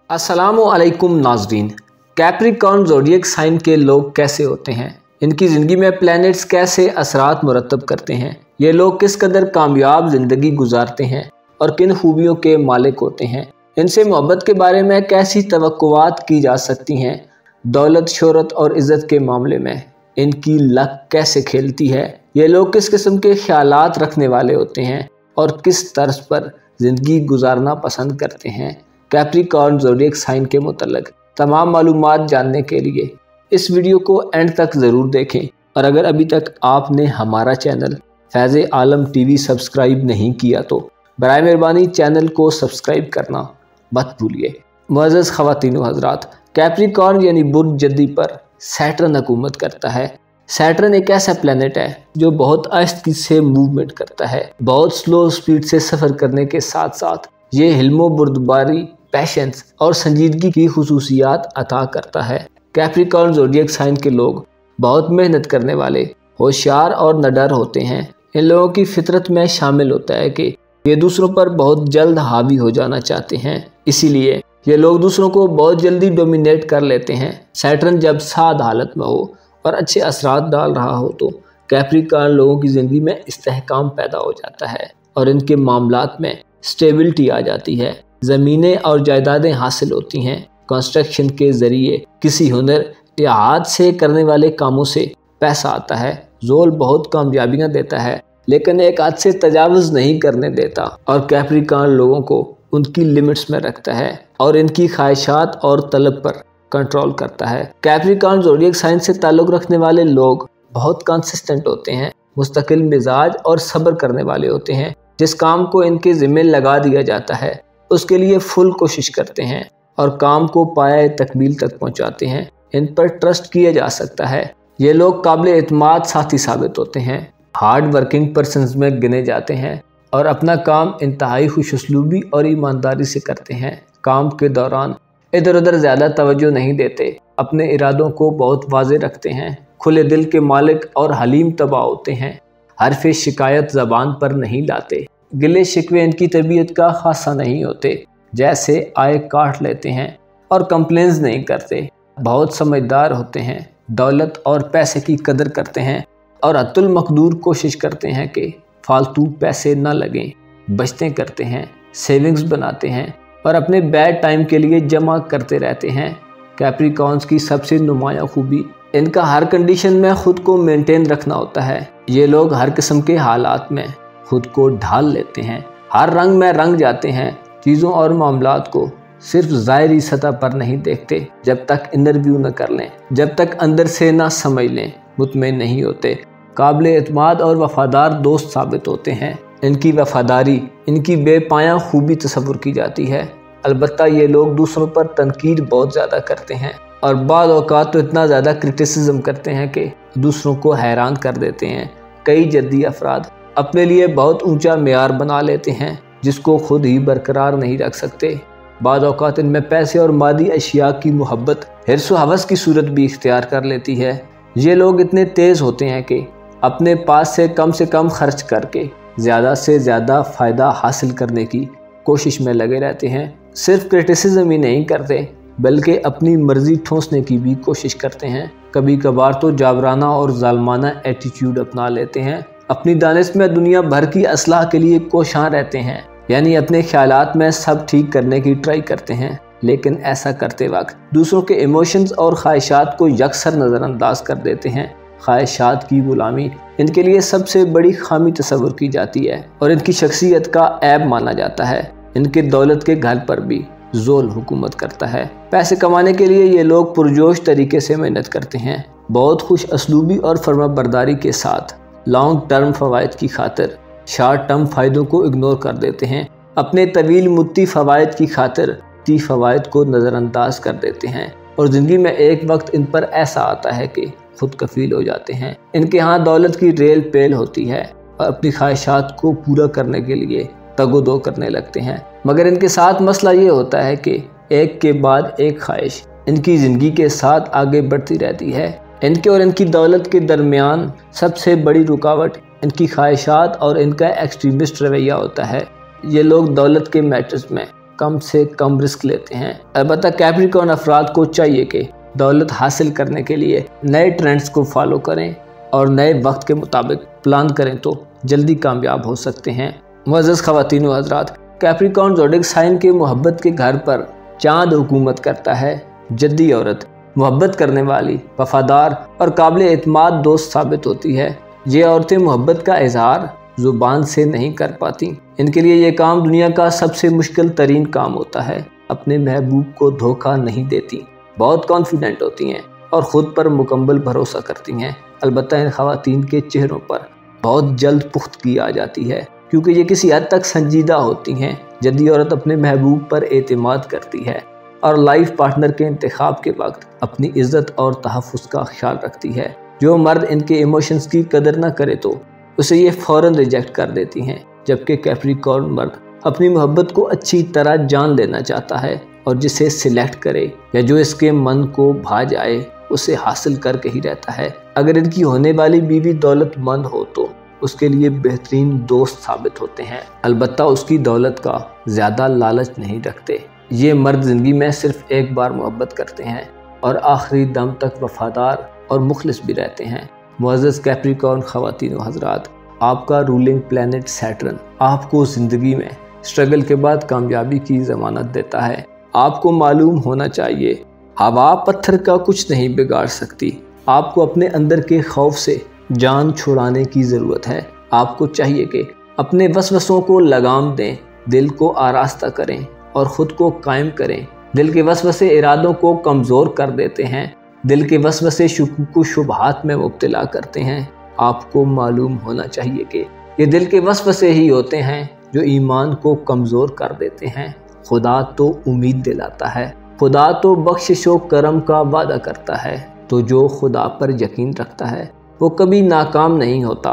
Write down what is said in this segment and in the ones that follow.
अस्सलामुअलैकुम नाज़रीन। Capricorn zodiac sign के लोग कैसे होते हैं? इनकी ज़िंदगी में प्लैनेट्स कैसे असरात मुरतब करते हैं? ये लोग किस कदर कामयाब ज़िंदगी गुजारते हैं और किन खूबियों के मालिक होते हैं? इनसे मोहब्बत के बारे में कैसी तवक्कुआत की जा सकती हैं? दौलत, शोहरत और इज़्ज़त के मामले में इनकी लक कैसे खेलती है? ये लोग किस किस्म के ख्यालात रखने वाले होते हैं और किस तर्ज पर ज़िंदगी गुजारना पसंद करते हैं? कैप्रिकॉर्न ज़ोडिएक साइन के मुतल्लिक़ तमाम मालूमात जानने के लिए इस वीडियो को एंड तक ज़रूर देखें, और अगर अभी तक आपने हमारा चैनल फैज़ आलम टीवी सब्सक्राइब नहीं किया तो बराए मेहरबानी चैनल को सब्सक्राइब करना मत भूलिए। मुअज़्ज़ज़ ख़वातीन व हज़रात, कैप्रिकॉर्न यानी बुर्ज जद्दी पर सैटर्न हुकूमत करता है। सैटर्न एक ऐसा प्लैनेट है जो बहुत आहिस्ती से मूवमेंट करता है। बहुत स्लो स्पीड से सफ़र करने के साथ साथ ये हिल्मो बुर्दबारी, पैशंस और संजीदगी की खुसूसियात अता करता है। कैप्रिकॉर्न ज़ोडिएक साइन के लोग बहुत मेहनत करने वाले, होशियार और निडर होते हैं। इन लोगों की फितरत में शामिल होता है कि ये दूसरों पर बहुत जल्द हावी हो जाना चाहते हैं, इसीलिए ये लोग दूसरों को बहुत जल्दी डोमिनेट कर लेते हैं। सैटर्न जब साद हालत में हो और अच्छे असरात डाल रहा हो तो कैप्रिकॉर्न लोगों की ज़िंदगी में इस्तेहकाम पैदा हो जाता है और इनके मामलात में स्टेबिलिटी आ जाती है। ज़मीनें और जायदादें हासिल होती हैं। कंस्ट्रक्शन के ज़रिए किसी हुनर या हाथ से करने वाले कामों से पैसा आता है। जोल बहुत कामयाबियाँ देता है लेकिन एक हाथ से तजावुज़ नहीं करने देता, और कैप्रिकॉर्न लोगों को उनकी लिमिट्स में रखता है और इनकी ख्वाहिशात और तलब पर कंट्रोल करता है। कैप्रिकॉर्न ज़ोडिएक साइन से ताल्लुक़ रखने वाले लोग बहुत कंसिस्टेंट होते हैं, मुस्तकिल मिजाज और सब्र करने वाले होते हैं। जिस काम को इनके ज़िम्मे लगा दिया जाता है उसके लिए फुल कोशिश करते हैं और काम को पाए तकमील तक पहुंचाते हैं। इन पर ट्रस्ट किया जा सकता है। ये लोग काबिल एतमाद साथी साबित होते हैं, हार्ड वर्किंग पर्सन्स में गिने जाते हैं और अपना काम इंतहाई खुशउस्लूबी और ईमानदारी से करते हैं। काम के दौरान इधर उधर ज़्यादा तवज्जो नहीं देते, अपने इरादों को बहुत वाज़े रखते हैं, खुले दिल के मालिक और हलीम तबा होते हैं, हरफ़ शिकायत ज़बान पर नहीं लाते, गिले शिकवे इनकी तबीयत का खासा नहीं होते, जैसे आए काट लेते हैं और कंप्लेंस नहीं करते, बहुत समझदार होते हैं, दौलत और पैसे की कदर करते हैं और अतुल मकदूर कोशिश करते हैं कि फालतू पैसे न लगें, बचतें करते हैं, सेविंग्स बनाते हैं और अपने बैड टाइम के लिए जमा करते रहते हैं। कैप्रिकॉर्न्स की सबसे नुमायाँ खूबी इनका हर कंडीशन में ख़ुद को मेंटेन रखना होता है। ये लोग हर किस्म के हालात में खुद को ढाल लेते हैं, हर रंग में रंग जाते हैं, चीज़ों और मामलात को सिर्फ ज़ाहिरी सतह पर नहीं देखते। जब तक इंटरव्यू न कर लें, जब तक अंदर से ना समझ लें, मुतमईन नहीं होते। काबिल एतमाद और वफ़ादार दोस्त साबित होते हैं। इनकी वफ़ादारी इनकी बेपाया खूबी तस्वुर की जाती है। अलबत्ता ये लोग दूसरों पर तनकीद बहुत ज़्यादा करते हैं और बाद औक़ात तो इतना ज़्यादा क्रिटिसिज्म करते हैं कि दूसरों को हैरान कर देते हैं। कई जद्दी अफराद अपने लिए बहुत ऊंचा मेयार बना लेते हैं जिसको खुद ही बरकरार नहीं रख सकते। बाद औक़ात इनमें पैसे और मादी अशिया की मोहब्बत हिर्स व हवस की सूरत भी इख्तियार कर लेती है। ये लोग इतने तेज़ होते हैं कि अपने पास से कम खर्च करके ज़्यादा से ज़्यादा फ़ायदा हासिल करने की कोशिश में लगे रहते हैं। सिर्फ क्रिटिसिज्म ही नहीं करते बल्कि अपनी मर्ज़ी ठोंसने की भी कोशिश करते हैं। कभी कभार तो जाबराना और ज़ालमाना एटीट्यूड अपना लेते हैं। अपनी दानिश में दुनिया भर की असलाह के लिए कोशां रहते हैं, यानी अपने ख्यालात में सब ठीक करने की ट्राई करते हैं, लेकिन ऐसा करते वक्त दूसरों के इमोशंस और ख्वाहिशात को यकसर नज़रअंदाज कर देते हैं। ख्वाहिशात की गुलामी इनके लिए सबसे बड़ी खामी तस्वुर की जाती है और इनकी शख्सियत का ऐब माना जाता है। इनके दौलत के घर पर भी जोल हुकूमत करता है। पैसे कमाने के लिए ये लोग पुरजोश तरीके से मेहनत करते हैं, बहुत खुश असलूबी और फर्माबरदारी के साथ लॉन्ग टर्म फ़वाइद की खातिर शॉर्ट टर्म फ़ायदों को इग्नोर कर देते हैं। अपने तवील मुद्दी फ़वाइद की खातिर ती फ़वाइद को नज़रअंदाज कर देते हैं और ज़िंदगी में एक वक्त इन पर ऐसा आता है कि खुद कफील हो जाते हैं। इनके यहाँ दौलत की रेल पेल होती है और अपनी ख्वाहिशात को पूरा करने के लिए तगोदो करने लगते हैं, मगर इनके साथ मसला ये होता है कि एक के बाद एक ख्वाहिश इनकी ज़िंदगी के साथ आगे बढ़ती रहती है। इनके और इनकी दौलत के दरमियान सबसे बड़ी रुकावट इनकी ख्वाहिशात और इनका एक्सट्रीमिस्ट रवैया होता है। ये लोग दौलत के मैटर्स में कम से कम रिस्क लेते हैं। अलबत्ता कैप्रिकॉर्न अफराद को चाहिए कि दौलत हासिल करने के लिए नए ट्रेंड्स को फॉलो करें और नए वक्त के मुताबिक प्लान करें तो जल्दी कामयाब हो सकते हैं। मुअज़्ज़ज़ ख़वातीन व हज़रात, कैप्रिकॉर्न ज़ोडिएक साइन के मोहब्बत के घर पर चांद हुकूमत करता है। जद्दी औरत मोहब्बत करने वाली, वफादार और काबिल एतमाद दोस्त साबित होती है। ये औरतें मोहब्बत का इजहार ज़ुबान से नहीं कर पाती। इनके लिए ये काम दुनिया का सबसे मुश्किल तरीन काम होता है। अपने महबूब को धोखा नहीं देती, बहुत कॉन्फिडेंट होती हैं और ख़ुद पर मुकम्मल भरोसा करती हैं। अलबत्ता इन ख़वातीन के चेहरों पर बहुत जल्द पुख्तगी आ जाती है क्योंकि ये किसी हद तक संजीदा होती हैं। जद्दी औरत अपने महबूब पर एतमाद करती है और लाइफ पार्टनर के इंतखाब के वक्त अपनी इज़्ज़त और तहफ़्फ़ुज़ का ख्याल रखती है। जो मर्द इनके इमोशंस की कदर न करे तो उसे ये फ़ौरन रिजेक्ट कर देती हैं, जबकि कैप्रिकॉर्न मर्द अपनी मोहब्बत को अच्छी तरह जान लेना चाहता है और जिसे सिलेक्ट करे या जो इसके मन को भा जाए उसे हासिल करके ही रहता है। अगर इनकी होने वाली बीवी दौलतमंद हो तो उसके लिए बेहतरीन दोस्त साबित होते हैं। अलबत्ता उसकी दौलत का ज़्यादा लालच नहीं रखते। ये मर्द ज़िंदगी में सिर्फ एक बार मोहब्बत करते हैं और आखिरी दम तक वफादार और मुखलिस भी रहते हैं। मुअज़्ज़ज़ कैप्रिकॉर्न ख़वातीन व हज़रात, आपका रूलिंग प्लैनेट सैटर्न आपको ज़िंदगी में स्ट्रगल के बाद कामयाबी की ज़मानत देता है। आपको मालूम होना चाहिए, हवा पत्थर का कुछ नहीं बिगाड़ सकती। आपको अपने अंदर के खौफ से जान छुड़ाने की ज़रूरत है। आपको चाहिए कि अपने वसवसों को लगाम दें, दिल को आरास्ता करें और ख़ुद को कायम करें। दिल के वसवसे इरादों को कमज़ोर कर देते हैं। दिल के वसवसे शुकूक व शुबहात में मुब्तला करते हैं। आपको मालूम होना चाहिए कि ये दिल के वसवसे ही होते हैं जो ईमान को कमज़ोर कर देते हैं। खुदा तो उम्मीद दिलाता है, खुदा तो बख्शिश व करम का वादा करता है, तो जो खुदा पर यकीन रखता है वो कभी नाकाम नहीं होता।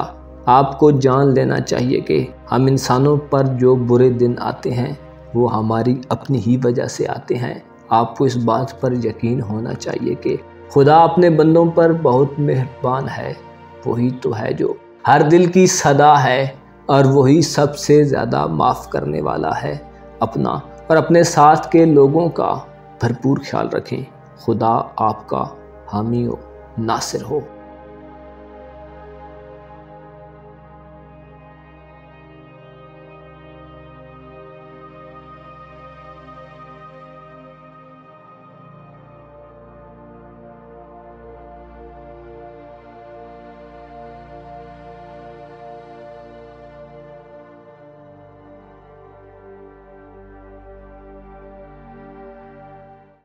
आपको जान लेना चाहिए कि हम इंसानों पर जो बुरे दिन आते हैं वो हमारी अपनी ही वजह से आते हैं। आपको इस बात पर यकीन होना चाहिए कि खुदा अपने बंदों पर बहुत मेहरबान है। वही तो है जो हर दिल की सदा है और वही सबसे ज़्यादा माफ़ करने वाला है। अपना और अपने साथ के लोगों का भरपूर ख्याल रखें। खुदा आपका हामी हो, नासिर हो।